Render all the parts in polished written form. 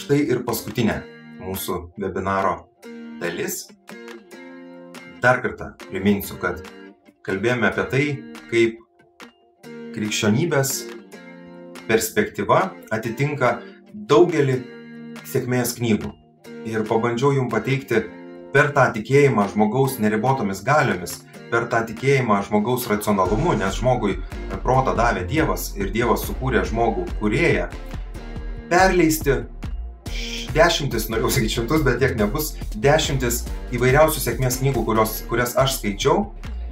štai ir paskutinė mūsų webinaro dalis. Dar kartą priminsiu, kad kalbėjome apie tai, kaip krikščionybės perspektyva atitinka daugelį sėkmės knygų. Ir pabandžiau jums pateikti per tą tikėjimą žmogaus neribotomis galiomis, per tą tikėjimą žmogaus racionalumu, nes žmogui protą davė Dievas ir Dievas sukūrė žmogų kūrėją, perleisti dešimtis, norėjau sakyti šimtus, bet tiek nebus, dešimtis įvairiausių sėkmės knygų, kurias aš skaičiau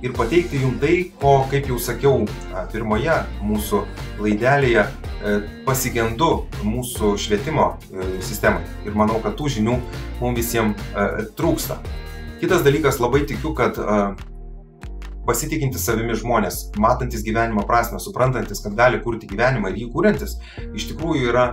ir pateikti jums tai, ko, kaip jau sakiau, pirmoje mūsų laidelėje pasigendu mūsų švietimo sistemai. Ir manau, kad tų žinių mums visiems trūksta. Kitas dalykas, labai tikiu, kad pasitikintis savimi žmonės, matantis gyvenimo prasmę, suprantantis, kad gali kurti gyvenimą ir jį kuriantis, iš tikrųjų yra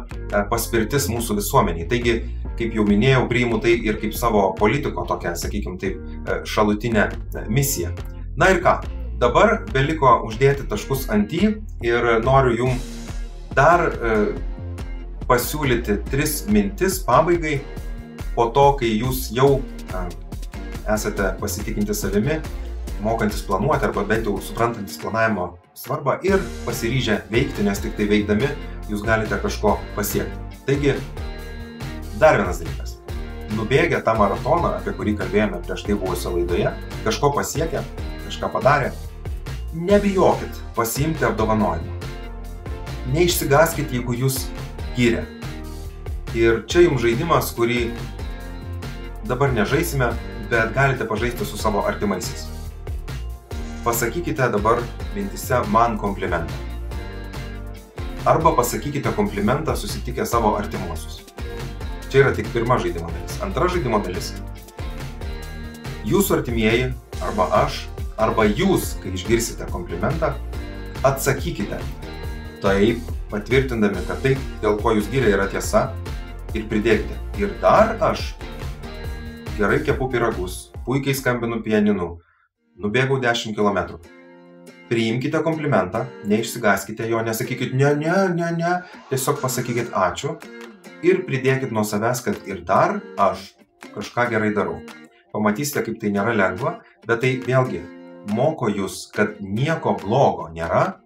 paspirtis mūsų visuomeniai. Taigi, kaip jau minėjau, priimu tai ir kaip savo politiko tokią, sakykime taip, šalutinę misiją. Na ir ką, dabar beliko uždėti taškus ant i ir noriu jums dar pasiūlyti 3 mintis pabaigai po to, kai jūs jau esate pasitikinti savimi, mokantis planuoti arba bent jau suprantantis planavimo svarbą ir pasiryžę veikti, nes tik tai veikdami jūs galite kažko pasiekti. Taigi, dar vienas dalykas. Nubėgę tą maratoną, apie kurį kalbėjome prieš tai buvusio laidoje, kažko pasiekę, kažką padarė, nebijokit pasiimti apdovanojimą. Neišsigąskit, jeigu jūs giria. Ir čia jums žaidimas, kurį dabar nežaisime, bet galite pažaisti su savo artimaisiais. Pasakykite dabar mintise man komplimentą. Arba pasakykite komplimentą susitikę savo artimuosius. Čia yra tik pirma žaidimo dalis. Antra žaidimo dalis. Jūsų artimieji, arba aš, arba jūs, kai išgirsite komplimentą, atsakykite taip, patvirtindami, kad taip, dėl ko jūs giria, yra tiesa, ir pridėkite. Ir dar aš gerai kepu pyragus, puikiai skambinu pianinu, nubėgau 10 km. Priimkite komplimentą, neišsigąskite jo, nesakykit ne, tiesiog pasakykit ačiū ir pridėkit nuo savęs, kad ir dar aš kažką gerai darau. Pamatysite, kaip tai nėra lengva, bet tai vėlgi moko jūs, kad nieko blogo nėra,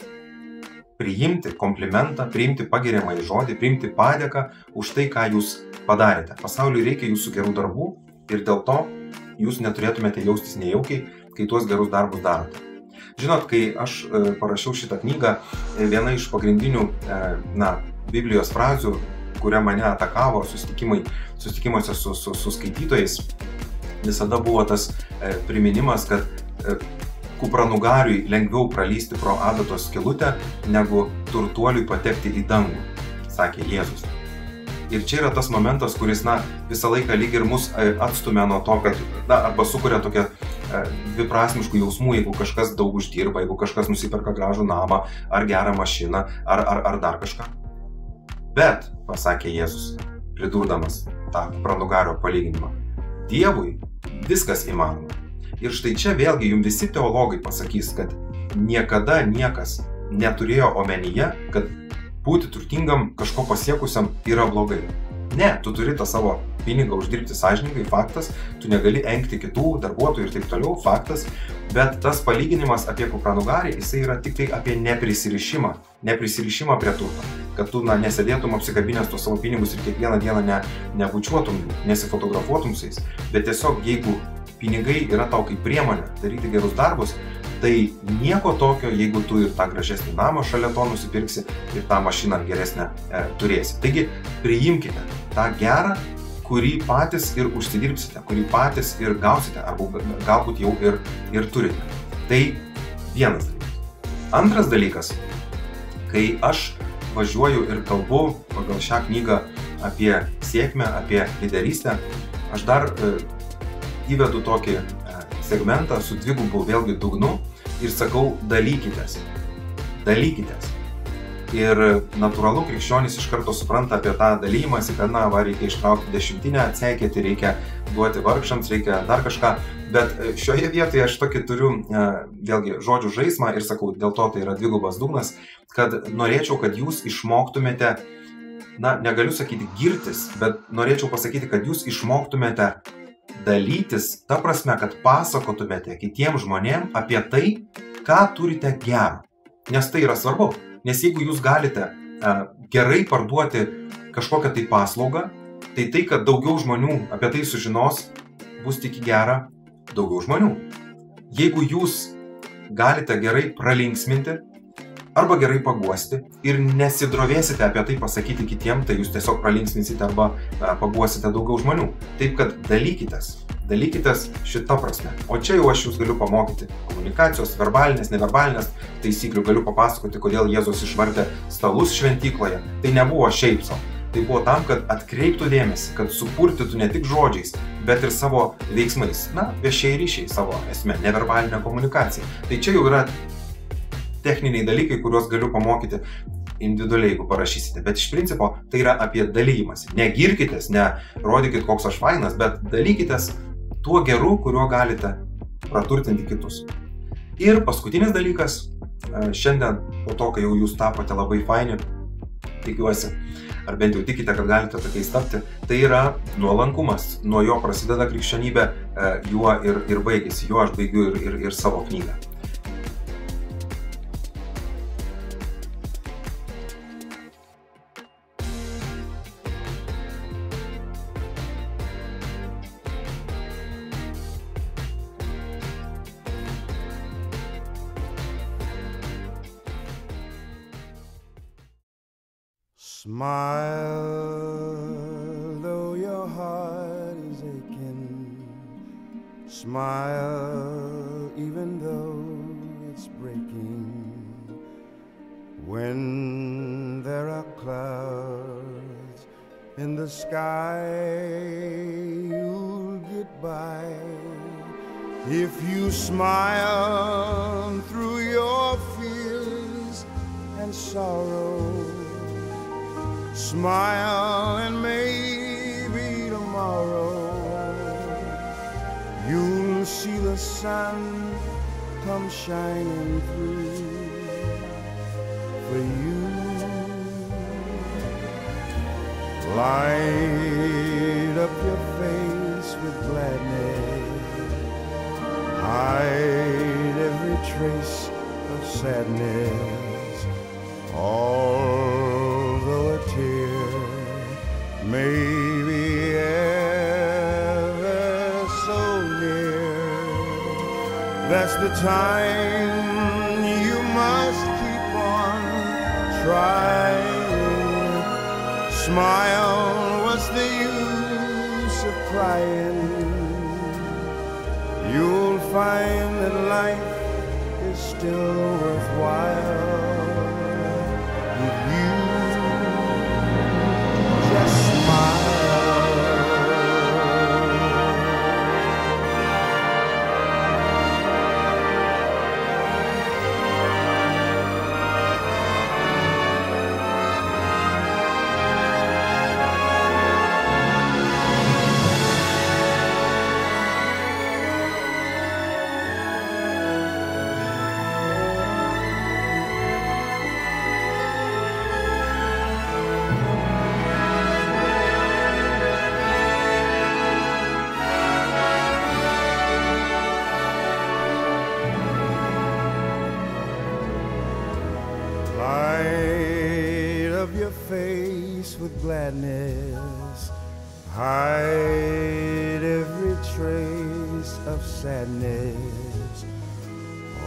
priimti komplimentą, priimti pagiriamąjį žodį, priimti padėką už tai, ką jūs padarėte. Pasauliui reikia jūsų gerų darbų ir dėl to jūs neturėtumėte jaustis nejaukiai, kai tuos gerus darbus darote. Žinot, kai aš parašiau šitą knygą, viena iš pagrindinių Biblijos frazių, kuria mane atakavo susitikimuose su skaitytojais, visada buvo tas priminimas, kad kupranugariui lengviau pralysti pro adatos skylutę, negu turtuoliui patekti į dangų, sakė Jėzus. Ir čia yra tas momentas, kuris, visą laiką lyg ir mus atstumia nuo to, kad, arba sukuria tokią dviprasmiškų jausmų, jeigu kažkas daug uždirba, jeigu kažkas nusiperka gražų namą, ar gerą mašiną, ar dar kažką. Bet, pasakė Jėzus, pridurdamas tą pranugario palyginimą, Dievui viskas įmanoma. Ir štai čia vėlgi jums visi teologai pasakys, kad niekada niekas neturėjo omenyje, kad būti turtingam, kažko pasiekusiam yra blogai. Ne, tu turi tą savo pinigą uždirbti sąžiningai, faktas, tu negali engti kitų darbuotojų ir taip toliau, faktas, bet tas palyginimas apie kupranugarį, jisai yra tik tai apie neprisirišimą prie turto, kad tu nesėdėtum apsikabinęs tuos savo pinigus ir kiekvieną dieną nebučiuotum, nesifotografuotum su jais, bet tiesiog jeigu pinigai yra tau kaip priemonė daryti gerus darbus, tai nieko tokio, jeigu tu ir tą gražesnį namą šalia to nusipirksi ir tą mašiną geresnę turėsi. Taigi, priimkite tą gerą, kurį patys ir užsidirbsite, kurį patys ir gausite, arba galbūt jau ir turite. Tai vienas dalykas. Antras dalykas, kai aš važiuoju ir kalbu pagal šią knygą apie sėkmę, apie liderystę, aš dar įvedu tokį segmentą su dvigubu vėlgi dugnu ir sakau dalykitės. Ir natūralu, krikščionys iš karto supranta apie tą dalymąsi, kad reikia ištraukti dešimtinę, atseikėti, reikia duoti vargšams, reikia dar kažką. Bet šioje vietoje aš tokį turiu vėlgi žodžių žaismą ir sakau, dėl to tai yra dvigubas dugnas, kad norėčiau, kad jūs išmoktumėte negaliu sakyti girtis, bet norėčiau pasakyti, kad jūs išmoktumėte dalytis, ta prasme, kad pasakotumėte kitiems žmonėms apie tai, ką turite gero. Nes tai yra svarbu. Nes jeigu jūs galite gerai parduoti kažkokią tai paslaugą, tai tai, kad daugiau žmonių apie tai sužinos, bus tik į gerą daugiau žmonių. Jeigu jūs galite gerai pralinksminti arba gerai paguosti ir nesidrovėsite apie tai pasakyti kitiem, tai jūs tiesiog pralinksminsite arba paguosite daugiau žmonių. Taip kad dalykitės šitą prasme. O čia jau aš jūs galiu pamokyti komunikacijos, verbalinės, neverbalinės taisyklių, galiu papasakoti, kodėl Jėzus išvartė stalus šventykloje. Tai nebuvo šiaip sau. Tai buvo tam, kad atkreiptų dėmesį, kad supurtytų ne tik žodžiais, bet ir savo veiksmais. Viešieji ryšiai savo esmė, neverbalinė komunikacija. Tai čia jau yra techniniai dalykai, kuriuos galiu pamokyti individualiai, jeigu parašysite. Bet iš principo tai yra apie dalymąsi. Negirkitės, nerodykit, koks aš fainas, bet dalykitės tuo geru, kuriuo galite praturtinti kitus. Ir paskutinis dalykas, šiandien po to, kai jau jūs tapote labai faini, tikiuosi, ar bent jau tikite, kad galite tokiais tapti, tai yra nuolankumas. Nuo jo prasideda krikščionybė, juo ir baigėsi. Juo aš baigiu ir savo knygą. Smile, though your heart is aching. Smile, even though it's breaking. When there are clouds in the sky, you'll get by. If you smile through your fears and sorrow, smile and maybe tomorrow you'll see the sun come shining through for you. Light up your face with gladness, hide every trace of sadness. Although a tear may be ever so near, that's the time you must keep on trying. Smile, what's the use of crying? You'll find that life is still worthwhile. Light up your face with gladness, hide every trace of sadness.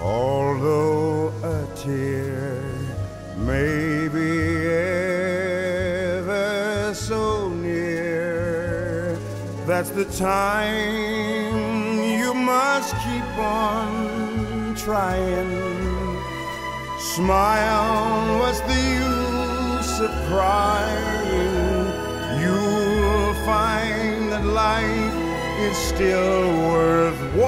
Although a tear may be ever so near, that's the time you must keep on trying. Smile, what's the use of crying? You'll find that life is still worthwhile.